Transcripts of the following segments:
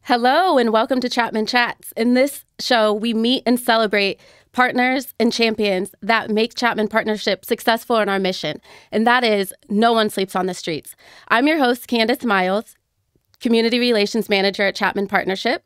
Hello and welcome to Chapman Chats. In this show, we meet and celebrate partners and champions that make Chapman Partnership successful in our mission, and that is no one sleeps on the streets. I'm your host, Candice Myles, Community Relations Manager at Chapman Partnership.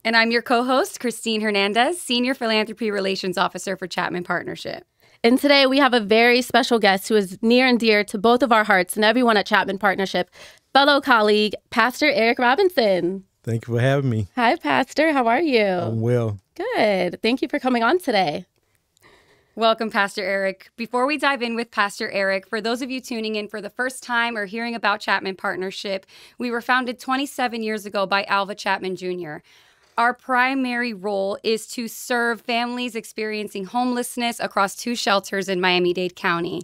And I'm your co-host, Cristine Hernandez, Senior Philanthropy Relations Officer for Chapman Partnership. And today we have a very special guest who is near and dear to both of our hearts and everyone at Chapman Partnership, fellow colleague, Pastor Eric Robinson. Thank you for having me. Hi, Pastor. How are you? I'm well. Good. Thank you for coming on today. Welcome, Pastor Eric. Before we dive in with Pastor Eric, for those of you tuning in for the first time or hearing about Chapman Partnership, we were founded 27 years ago by Alva Chapman Jr. Our primary role is to serve families experiencing homelessness across 2 shelters in Miami-Dade County.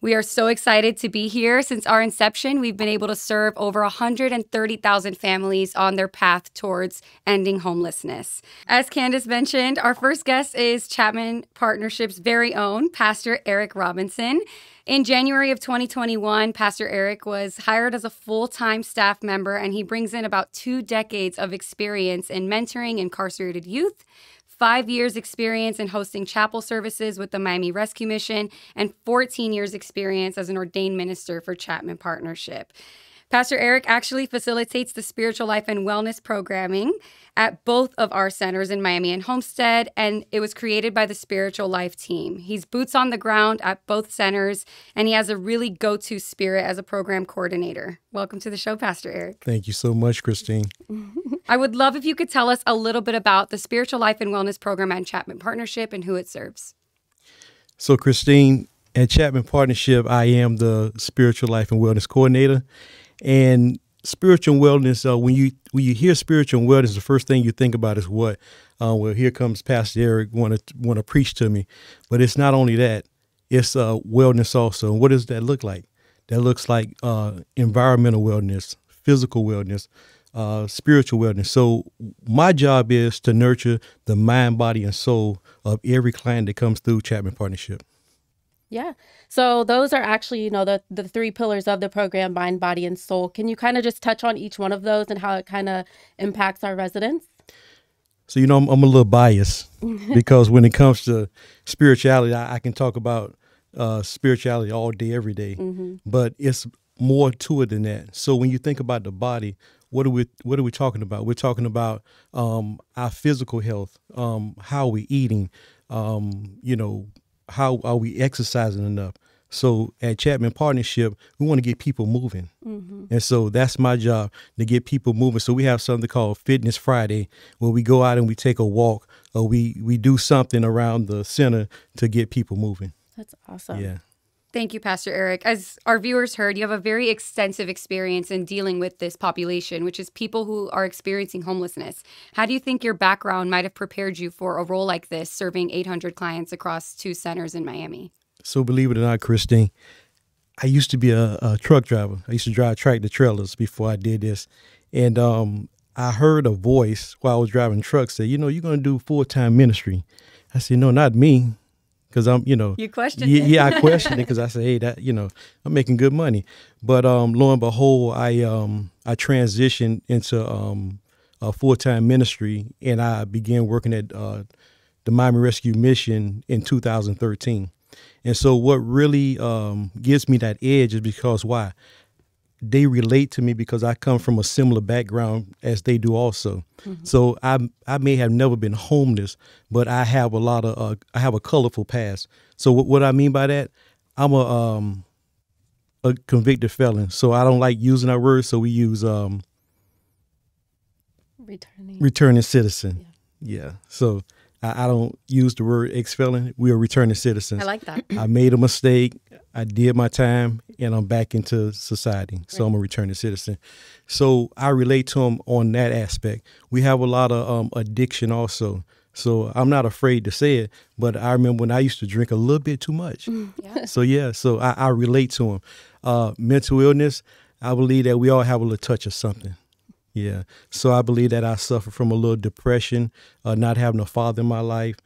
We are so excited to be here. Since our inception, we've been able to serve over 130,000 families on their path towards ending homelessness. As Candice mentioned, our first guest is Chapman Partnership's very own Pastor Eric Robinson. In January of 2021, Pastor Eric was hired as a full-time staff member, and he brings in about 2 decades of experience in mentoring incarcerated youth, 5 years experience in hosting chapel services with the Miami Rescue Mission, and 14 years experience as an ordained minister for Chapman Partnership. Pastor Eric actually facilitates the spiritual life and wellness programming at both of our centers in Miami and Homestead, and it was created by the Spiritual Life team. He's boots on the ground at both centers, and he has a really go-to spirit as a program coordinator. Welcome to the show, Pastor Eric. Thank you so much, Cristine. I would love if you could tell us a little bit about the Spiritual Life and Wellness program at Chapman Partnership and who it serves. So, Cristine, at Chapman Partnership, I am the Spiritual Life and Wellness Coordinator. And spiritual wellness, when you hear spiritual wellness, the first thing you think about is what? Well, here comes Pastor Eric want to preach to me. But it's not only that; it's wellness also. And what does that look like? That looks like environmental wellness, physical wellness, spiritual wellness. So my job is to nurture the mind, body, and soul of every client that comes through Chapman Partnership. Yeah. So those are actually, the 3 pillars of the program, mind, body, and soul. Can you kind of just touch on each one of those and how it kind of impacts our residents? So, I'm a little biased because when it comes to spirituality, I can talk about spirituality all day, every day, but it's more to it than that. So when you think about the body, what are we talking about? We're talking about our physical health, how we eating, how are we exercising enough? So at Chapman Partnership, we want to get people moving. And so that's my job, to get people moving. So we have something called Fitness Friday, where we go out and we take a walk, or we do something around the center to get people moving. That's awesome. Yeah. Thank you, Pastor Eric. As our viewers heard, you have a very extensive experience in dealing with this population, which is people who are experiencing homelessness. How do you think your background might have prepared you for a role like this, serving 800 clients across 2 centers in Miami? So believe it or not, Cristine, I used to be a truck driver. I used to drive tractor trailers before I did this. And I heard a voice while I was driving trucks say, you're going to do full-time ministry. I said, no, not me. Because You questioned it. Yeah, I questioned it because I said, hey, I'm making good money. But lo and behold, I transitioned into a full-time ministry, and I began working at the Miami Rescue Mission in 2013. And so what really gives me that edge is because why? They relate to me because I come from a similar background as they do also. So I may have never been homeless, but I have I have a colorful past. So what I mean by that, I'm a convicted felon. So I don't like using that word. So we use returning citizen. Yeah. So I don't use the word ex-felon. We are returning citizens. I like that. I made a mistake. I did my time, and I'm back into society. So I'm a returning citizen. So I relate to them on that aspect. We have a lot of addiction also. So I'm not afraid to say it, but I remember when I used to drink a little bit too much. So I relate to them. Mental illness, I believe that we all have a little touch of something. Yeah. So I believe that I suffer from a little depression, not having a father in my life,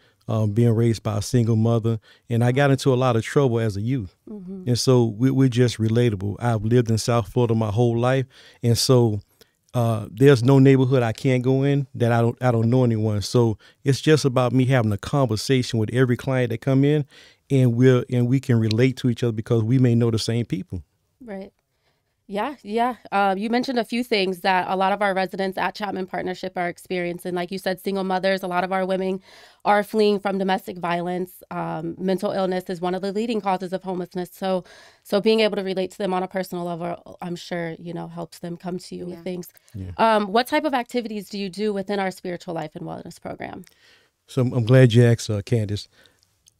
being raised by a single mother. And I got into a lot of trouble as a youth. And so we're just relatable. I've lived in South Florida my whole life. And so there's no neighborhood I can't go in that I don't know anyone. So it's just about me having a conversation with every client that come in, and we can relate to each other because we may know the same people. Right. Yeah, yeah. You mentioned a few things that a lot of our residents at Chapman Partnership are experiencing. Like you said, single mothers, a lot of our women are fleeing from domestic violence. Mental illness is one of the leading causes of homelessness. So being able to relate to them on a personal level, I'm sure, helps them come to you with things. Yeah. What type of activities do you do within our spiritual life and wellness program? So I'm glad you asked, Candice.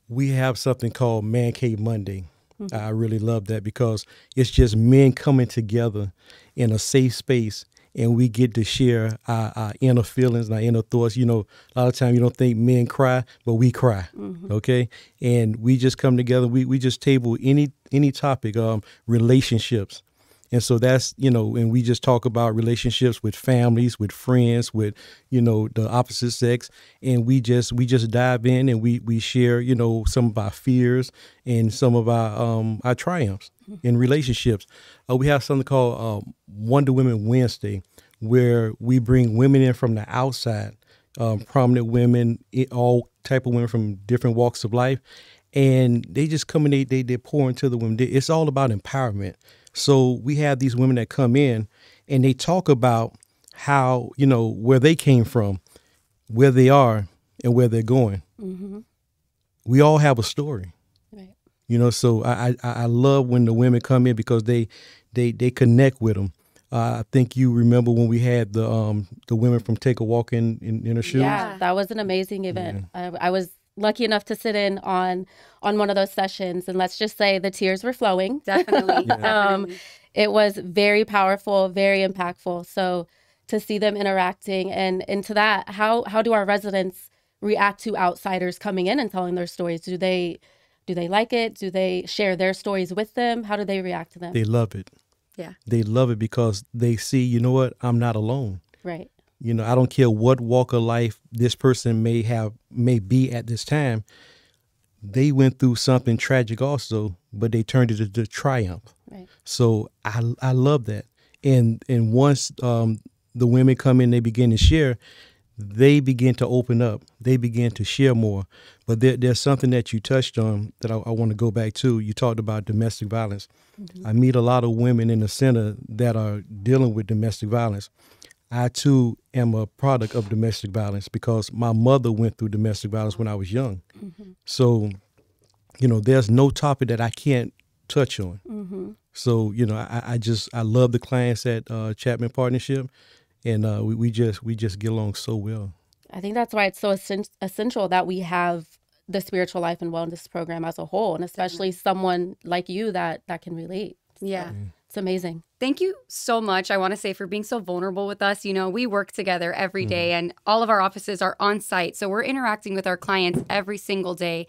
We have something called Man Cave Monday. I really love that because it's just men coming together in a safe space, and we get to share our inner feelings and our inner thoughts. A lot of times you don't think men cry, but we cry, okay? And we just come together. We just table any topic, relationships. And so that's, and we just talk about relationships with families, with friends, with, the opposite sex. And we just dive in and we share, some of our fears and some of our triumphs in relationships. We have something called Wonder Women Wednesday, where we bring women in from the outside, prominent women, all type of women from different walks of life. And they just come in, they pour into the women. It's all about empowerment. So we have these women that come in and they talk about how, where they came from, where they are, and where they're going. Mm-hmm. We all have a story, right? So I love when the women come in because they connect with them. I think you remember when we had the women from Take a Walk in her shoes. Yeah, that was an amazing event. Yeah. I was lucky enough to sit in on one of those sessions, and let's just say the tears were flowing. Definitely. It was very powerful, very impactful. So to see them interacting and to that, how do our residents react to outsiders coming in and telling their stories? Do they like it? Do they share their stories with them? How do they react to them? They love it. Yeah. They love it because they see, you know what, I'm not alone. Right. I don't care what walk of life this person may be at this time. They went through something tragic also, but they turned it into triumph. Right. So I love that. And once the women come in, they begin to share, they begin to open up. They begin to share more. But there's something that you touched on that I want to go back to. You talked about domestic violence. Mm-hmm. I meet a lot of women in the center that are dealing with domestic violence. I, too, am a product of domestic violence because my mother went through domestic violence when I was young. Mm-hmm. So, there's no topic that I can't touch on. Mm-hmm. So, I love the clients at Chapman Partnership, and we just get along so well. I think that's why it's so essential that we have the spiritual life and wellness program as a whole, and especially someone like you that can relate. Yeah. It's amazing. Thank you so much, I want to say, for being so vulnerable with us. We work together every day, and all of our offices are on site. So we're interacting with our clients every single day.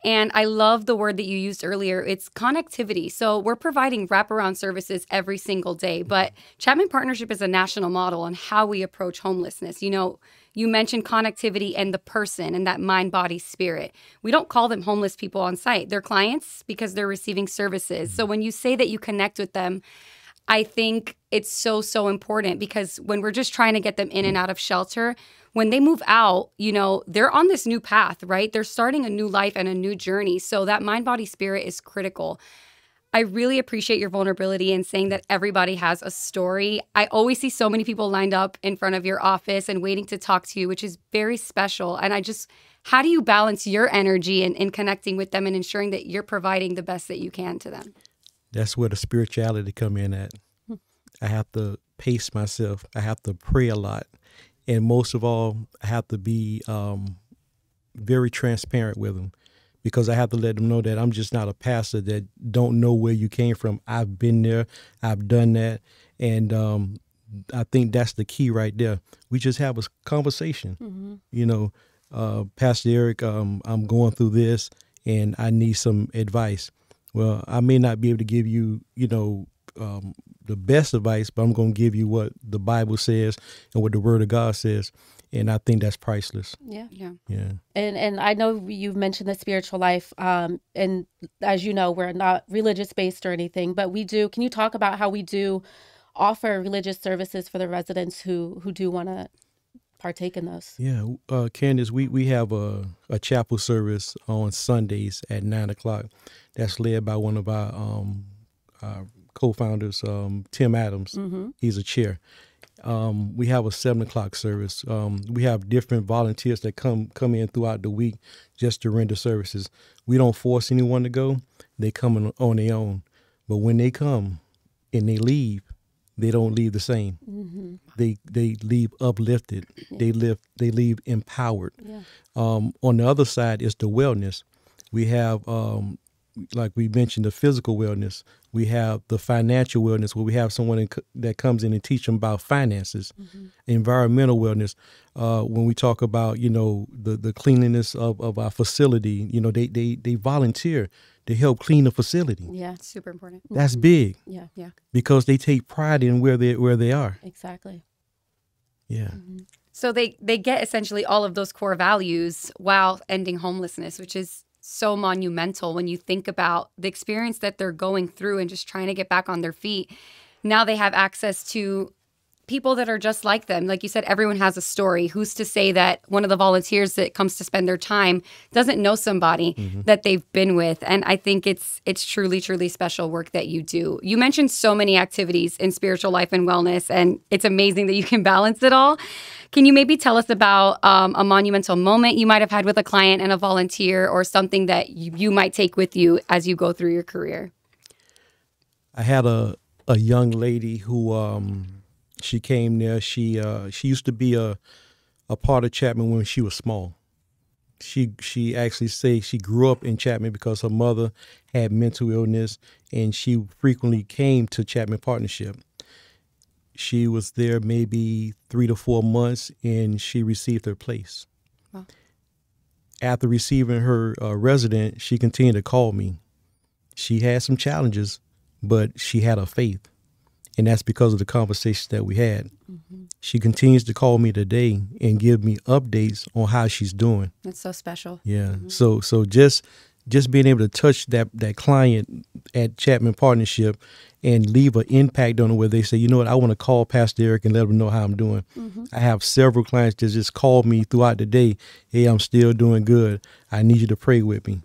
And I love the word that you used earlier. It's connectivity. So we're providing wraparound services every single day. But Chapman Partnership is a national model on how we approach homelessness. You mentioned connectivity and the person and that mind, body, spirit. We don't call them homeless people on site. They're clients because they're receiving services. So when you say that you connect with them, I think it's so, so important because when we're just trying to get them in and out of shelter, when they move out, they're on this new path, right? They're starting a new life and a new journey. So that mind, body, spirit is critical. I really appreciate your vulnerability in saying that everybody has a story. I always see so many people lined up in front of your office and waiting to talk to you, which is very special. And how do you balance your energy in connecting with them and ensuring that you're providing the best that you can to them? That's where the spirituality come in at. I have to pace myself. I have to pray a lot. And most of all, I have to be very transparent with them because I have to let them know that I'm just not a pastor that don't know where you came from. I've been there. I've done that. And I think that's the key right there. We just have a conversation. Mm-hmm. Pastor Eric, I'm going through this and I need some advice. Well, I may not be able to give you, the best advice, but I'm going to give you what the Bible says and what the Word of God says. And I think that's priceless. Yeah. Yeah. And I know you've mentioned the spiritual life. And as you know, we're not religious based or anything, but we do. Can you talk about how we do offer religious services for the residents who do want to partake in those? Yeah, Candice, we have a chapel service on Sundays at 9:00. That's led by one of our co-founders, Tim Adams. He's a chair. We have a 7:00 service. We have different volunteers that come in throughout the week just to render services. We don't force anyone to go. They come on their own. But when they come and they leave, they don't leave the same. They leave uplifted. Yeah. They leave empowered. Yeah. On the other side is the wellness. We have, like we mentioned, the physical wellness. We have the financial wellness, where we have someone that comes in and teach them about finances. Environmental wellness. When we talk about, the cleanliness of our facility, they volunteer to help clean the facility. Yeah, it's super important. That's big. Yeah. Because they take pride in where they are. Exactly. Yeah. So they get essentially all of those core values while ending homelessness, which is so monumental when you think about the experience that they're going through and just trying to get back on their feet. Now they have access to people that are just like them. Like you said, everyone has a story. Who's to say that one of the volunteers that comes to spend their time doesn't know somebody that they've been with? And I think it's truly, truly special work that you do. You mentioned so many activities in spiritual life and wellness, and it's amazing that you can balance it all. Can you maybe tell us about a monumental moment you might have had with a client and a volunteer, or something that you might take with you as you go through your career? I had a young lady who she came there. She used to be a part of Chapman when she was small. She actually say she grew up in Chapman because her mother had mental illness, and she frequently came to Chapman Partnership. She was there maybe 3 to 4 months, and she received her place. Wow. After receiving her resident, she continued to call me. She had some challenges, but she had her faith. And that's because of the conversations that we had. She continues to call me today and give me updates on how she's doing. That's so special. Yeah. So just being able to touch that client at Chapman Partnership and leave an impact on it, where they say, you know what, I want to call Pastor Eric and let him know how I'm doing. I have several clients that just call me throughout the day. Hey, I'm still doing good. I need you to pray with me.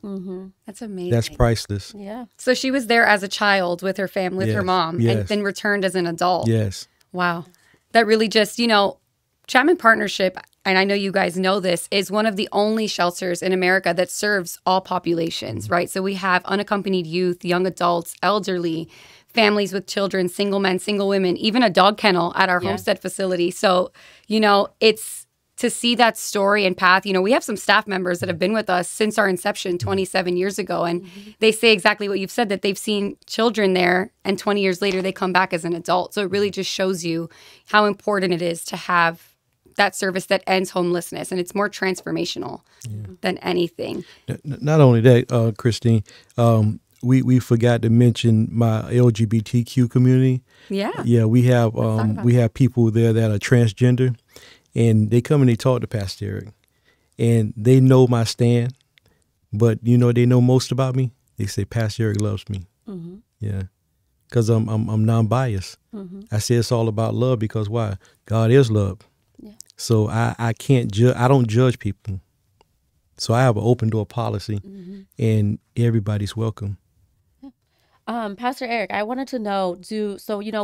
That's amazing. That's priceless. Yeah. So she was there as a child with her family, with her mom, and then returned as an adult. Yes. Wow. That really just, Chapman Partnership, and I know you guys know this, is one of the only shelters in America that serves all populations, right? So we have unaccompanied youth, young adults, elderly, families with children, single men, single women, even a dog kennel at our Homestead facility. So, it's to see that story and path. We have some staff members that have been with us since our inception 27 years ago, and they say exactly what you've said, that they've seen children there, and 20 years later, they come back as an adult. So it really just shows you how important it is to have that service that ends homelessness, and it's more transformational than anything. Not only that, Cristine, we forgot to mention my LGBTQ community. Yeah, we have people there that are transgender, and they come and they talk to Pastor Eric, and they know my stand, but they know most about me. They say Pastor Eric loves me. Yeah, because I'm non-biased. I say it's all about love, because why? God is love. So I can't judge. I don't judge people. So I have an open door policy, and everybody's welcome. Pastor Eric, I wanted to know,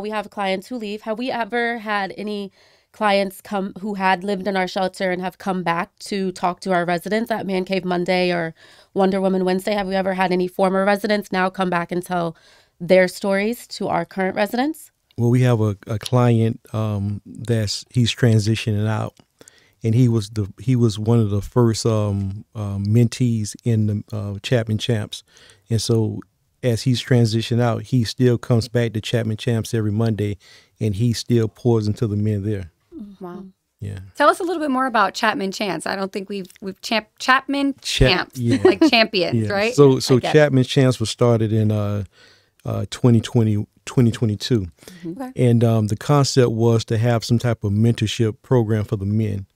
we have clients who leave. Have we ever had any clients come who had lived in our shelter and have come back to talk to our residents at Man Cave Monday or Wonder Woman Wednesday? Have we ever had any former residents now come back and tell their stories to our current residents? Well, we have a client he's transitioning out, and he was one of the first mentees in the Chapman Champs, and so as he's transitioned out, he still comes back to Chapman Champs every Monday, and he still pours into the men there. Wow. Yeah. Tell us a little bit more about Chapman Champs. I don't think we've Chapman Champs, like champions, right? So Chapman Champs was started in 2022. Okay. And the concept was to have some type of mentorship program for the men.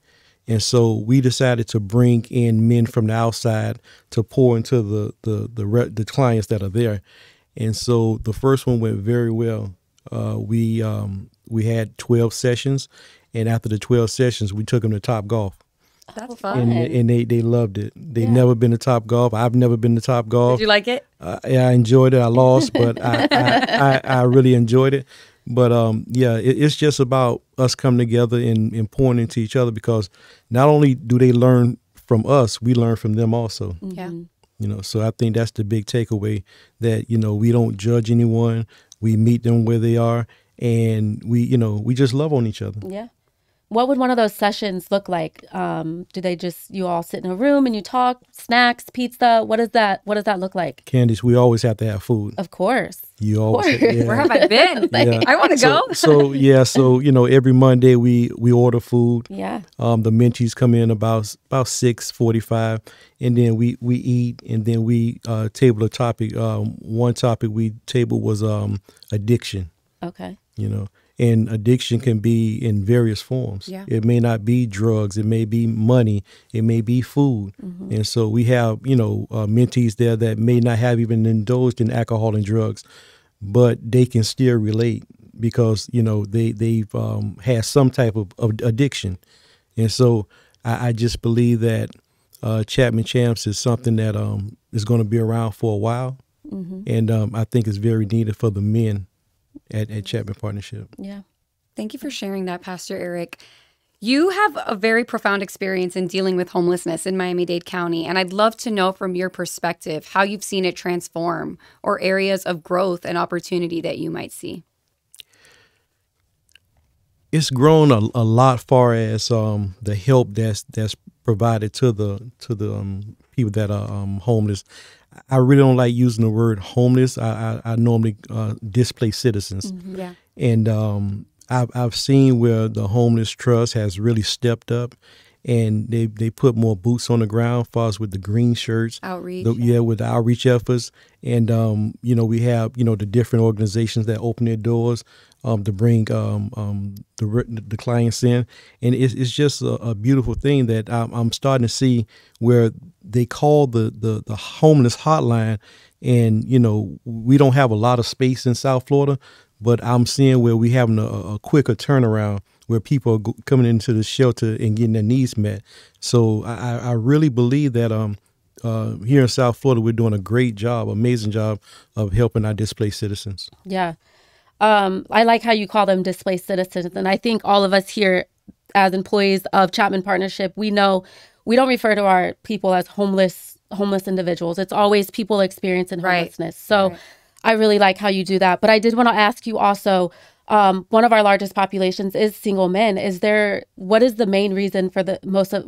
And so we decided to bring in men from the outside to pour into the clients that are there. And so the first one went very well. We had 12 sessions, and after the 12 sessions, we took them to Top Golf. That's fun. And they loved it. They've never been to Top Golf. I've never been to Top Golf. Did you like it? Yeah, I enjoyed it. I lost, but I really enjoyed it. But it's just about us coming together and pouring into each other, because not only do they learn from us, we learn from them also. Yeah. So I think that's the big takeaway, that, we don't judge anyone. We meet them where they are, and we just love on each other. Yeah. What would one of those sessions look like? Do they you all sit in a room and you talk, snacks, pizza? What does that look like? Candice, we always have to have food. Of course. You always have, Where have I been? I want to go. So every Monday we order food. Yeah. The mentees come in about 6:45, and then we eat, and then we table a topic. One topic we tabled was addiction. Okay. And addiction can be in various forms. Yeah. It may not be drugs. It may be money. It may be food. Mm-hmm. And so we have, mentees there that may not have even indulged in alcohol and drugs, but they can still relate, because, they've had some type of addiction. And so I just believe that Chapman Champs is something that is going to be around for a while. Mm-hmm. And I think it's very needed for the men at Chapman Partnership. Yeah. Thank you for sharing that, Pastor Eric. You have a very profound experience in dealing with homelessness in Miami-Dade County, and I'd love to know from your perspective how you've seen it transform, or areas of growth and opportunity that you might see. It's grown a lot far as the help that's provided to the people that are homeless. I really don't like using the word homeless. I normally displaced citizens. Mm-hmm. Yeah. And I've seen where the Homeless Trust has really stepped up, and they put more boots on the ground, as far as with the green shirts. Outreach. With the outreach efforts. And, we have, the different organizations that open their doors to bring the clients in. And it's just a beautiful thing that I'm starting to see, where they call the homeless hotline. And, we don't have a lot of space in South Florida, but I'm seeing where we having a quicker turnaround, where people are coming into the shelter and getting their needs met. So I really believe that here in South Florida, we're doing a great job, amazing job of helping our displaced citizens. Yeah. I like how you call them displaced citizens. And I think all of us here as employees of Chapman Partnership, we know we don't refer to our people as homeless individuals. It's always people experiencing homelessness. So I really like how you do that. But I did want to ask you also, one of our largest populations is single men. What is the main reason for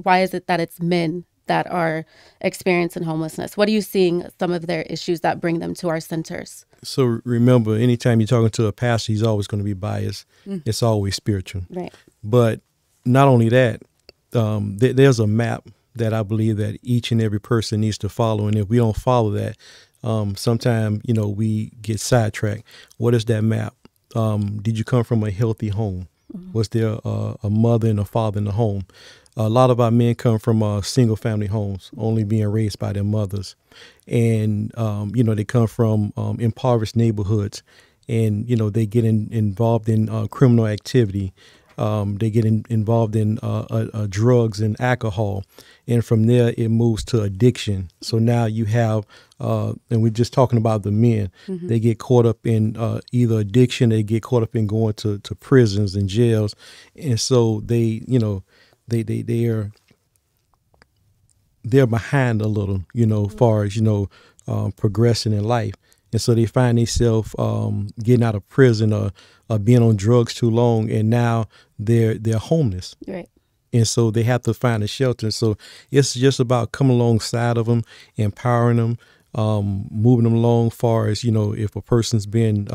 why is it that it's men that are experiencing homelessness? What are you seeing some of their issues that bring them to our centers? So remember, anytime you're talking to a pastor, he's always going to be biased. Mm-hmm. It's always spiritual. Right. But not only that, there's a map that I believe that each and every person needs to follow. And if we don't follow that, sometimes, we get sidetracked. What is that map? Did you come from a healthy home? Mm-hmm. Was there a mother and a father in the home? A lot of our men come from single family homes, only being raised by their mothers. And, they come from impoverished neighborhoods, and, they get involved in criminal activity. They get involved in drugs and alcohol. And from there, it moves to addiction. So now you have, and we're just talking about the men, mm-hmm. They get caught up in either addiction, they get caught up in going to prisons and jails. And so they're behind a little, as far as, progressing in life. And so they find themselves getting out of prison or being on drugs too long, and now they're homeless. Right. And so they have to find a shelter. So it's just about coming alongside of them, empowering them, moving them along. Far as, if a person's been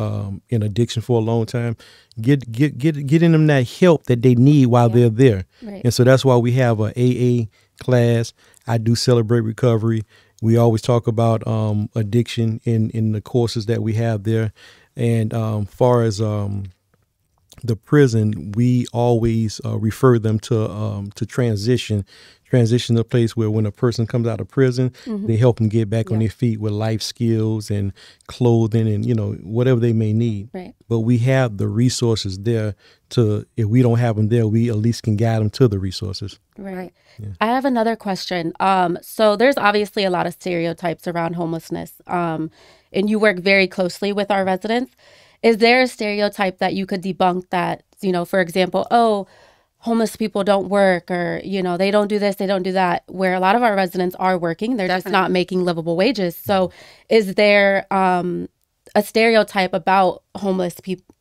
in addiction for a long time, getting them that help that they need while they're there. Right. And so that's why we have a AA class. I do Celebrate Recovery. We always talk about addiction in the courses that we have there. And far as the prison, we always refer them to transition a place where when a person comes out of prison, they help them get back on their feet with life skills and clothing and, whatever they may need. Right. But we have the resources there to, if we don't have them there, we at least can guide them to the resources. Right. Yeah. I have another question. So there's obviously a lot of stereotypes around homelessness, and you work very closely with our residents. Is there a stereotype that you could debunk that, for example, homeless people don't work, or, they don't do this, they don't do that, where a lot of our residents are working. They're just not making livable wages. So is there a stereotype about homeless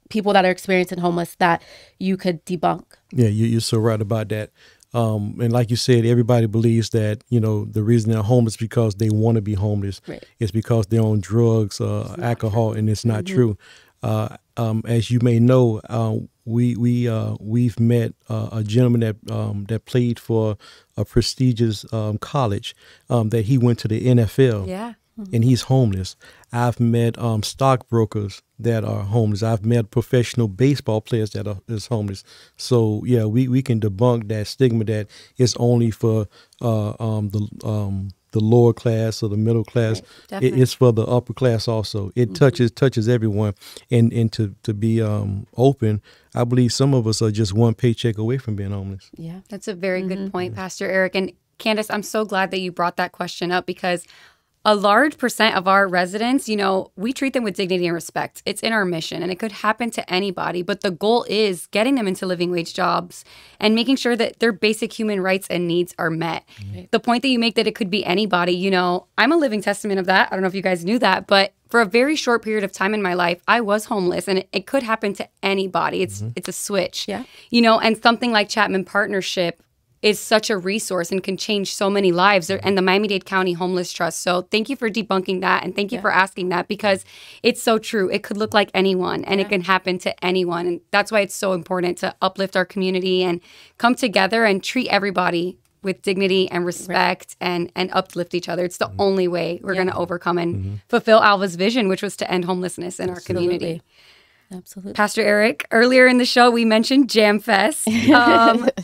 people that are experiencing homeless that you could debunk? Yeah, you're so right about that. And like you said, everybody believes that, the reason they're homeless because they want to be homeless. Right. It's because they're on drugs, alcohol, and it's not true. As you may know, we've met a gentleman that played for a prestigious college, that he went to the NFL. Yeah. And he's homeless. I've met stockbrokers that are homeless. I've met professional baseball players that is homeless. So yeah, we can debunk that stigma that it's only for the lower class or the middle class. Right, it's for the upper class also. It touches everyone. And to be open, I believe some of us are just one paycheck away from being homeless. Yeah, that's a very good point, Pastor Eric. And Candice, I'm so glad that you brought that question up, because a large percent of our residents, we treat them with dignity and respect. It's in our mission, and it could happen to anybody. But the goal is getting them into living wage jobs and making sure that their basic human rights and needs are met. Mm-hmm. The point that you make that it could be anybody, I'm a living testament of that. I don't know if you guys knew that, but for a very short period of time in my life, I was homeless, and it could happen to anybody. It's a switch, and something like Chapman Partnership is such a resource and can change so many lives, and the Miami-Dade County Homeless Trust. So thank you for debunking that, and thank you for asking that, because it's so true. It could look like anyone, and it can happen to anyone. And that's why it's so important to uplift our community and come together and treat everybody with dignity and respect and uplift each other. It's the only way we're going to overcome and fulfill Alva's vision, which was to end homelessness in our community. Absolutely. Pastor Eric, earlier in the show, we mentioned Jam Fest.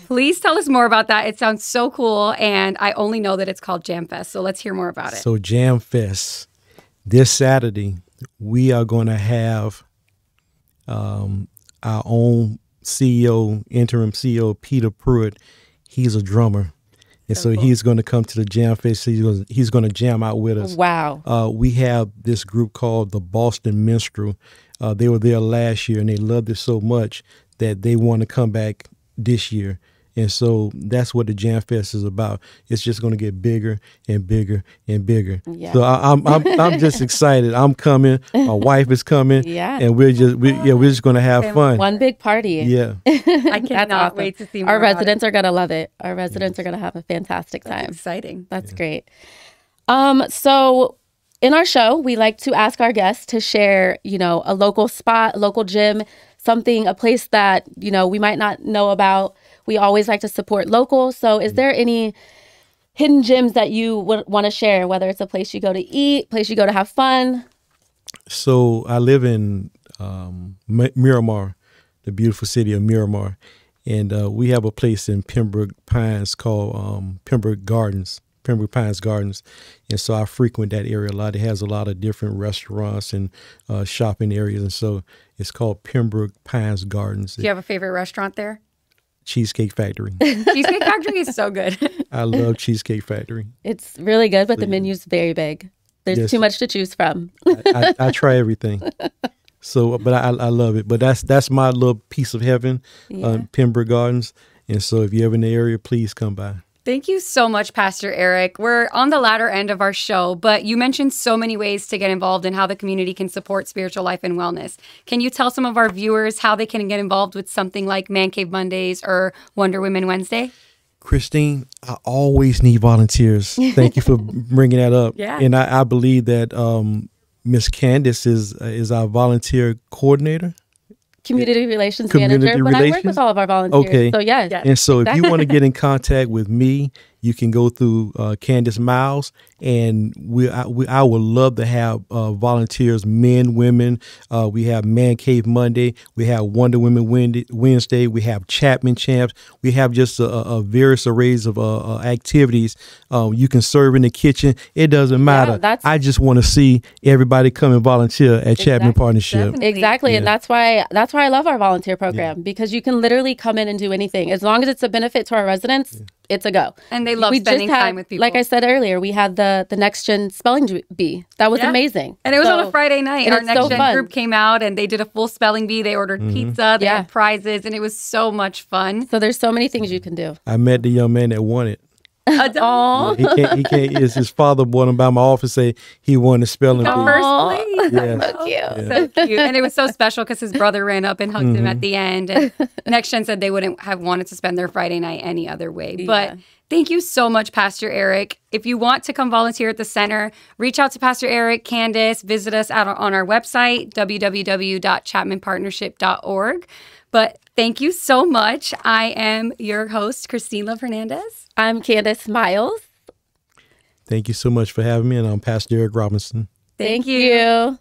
Please tell us more about that. It sounds so cool, and I only know that it's called Jam Fest, so let's hear more about it. So Jam Fest, this Saturday, we are going to have our own CEO, interim CEO, Peter Pruitt. He's a drummer. And so he's going to come to the Jam Fest. He's going to jam out with us. Wow. We have this group called the Boston Minstrel. They were there last year, and they loved it so much that they want to come back this year. And so that's what the Jam Fest is about. It's just going to get bigger and bigger and bigger. Yeah. So I'm just excited. I'm coming. My wife is coming. Yeah. And we're just going to have fun. One big party. Yeah. I cannot wait to see more. Our residents are going to love it. Our residents are going to have a fantastic time. That's exciting. That's great. So in our show, we like to ask our guests to share, a local spot, local gym, a place that, we might not know about. We always like to support local. So is there any hidden gems that you would want to share, whether it's a place you go to eat, place you go to have fun? So I live in Miramar, the beautiful city of Miramar. And we have a place in Pembroke Pines called Pembroke Pines Gardens. And so I frequent that area a lot. It has a lot of different restaurants and shopping areas. And so it's called Pembroke Pines Gardens. Do you have a favorite restaurant there? Cheesecake Factory. Cheesecake Factory is so good. I love Cheesecake Factory. It's really good, but the menu's very big. There's too much to choose from. I try everything. So, but I love it. But that's my little piece of heaven, Pembroke Gardens. And so if you're ever in the area, please come by. Thank you so much, Pastor Eric. We're on the latter end of our show, but you mentioned so many ways to get involved in how the community can support spiritual life and wellness. Can you tell some of our viewers how they can get involved with something like Man Cave Mondays or Wonder Women Wednesday? Cristine, I always need volunteers. Thank you for bringing that up. Yeah. And I believe that Miss Candice is our volunteer coordinator. Community relations manager, but I work with all of our volunteers. Okay. So yes. And so if you want to get in contact with me, you can go through Candice, Myles, and I would love to have volunteers, men, women. We have Man Cave Monday. We have Wonder Women Wednesday. We have Chapman Champs. We have just a various arrays of activities. You can serve in the kitchen. It doesn't matter. I just want to see everybody come and volunteer at Chapman Partnership. Definitely. Exactly. Yeah. And that's why I love our volunteer program, because you can literally come in and do anything. As long as it's a benefit to our residents, it's a go. And they love spending time with people. Like I said earlier, we had the Next Gen Spelling Bee. That was amazing. And it was on a Friday night. Our Next Gen group came out and they did a full spelling bee. They ordered pizza. They had prizes, and it was so much fun. So there's so many things you can do. I met the young man that won it. Oh, he can't. His father brought him by my office, say he won the spelling bee. First place. Yeah. So cute. So cute. And it was so special because his brother ran up and hugged him at the end. And Next Gen said they wouldn't have wanted to spend their Friday night any other way. But thank you so much, Pastor Eric. If you want to come volunteer at the center, reach out to Pastor Eric, Candice, visit us on our website, www.chapmanpartnership.org. But thank you so much. I am your host, Cristine Hernandez. I'm Candice Myles. Thank you so much for having me, and I'm Pastor Eric Robinson. Thank you.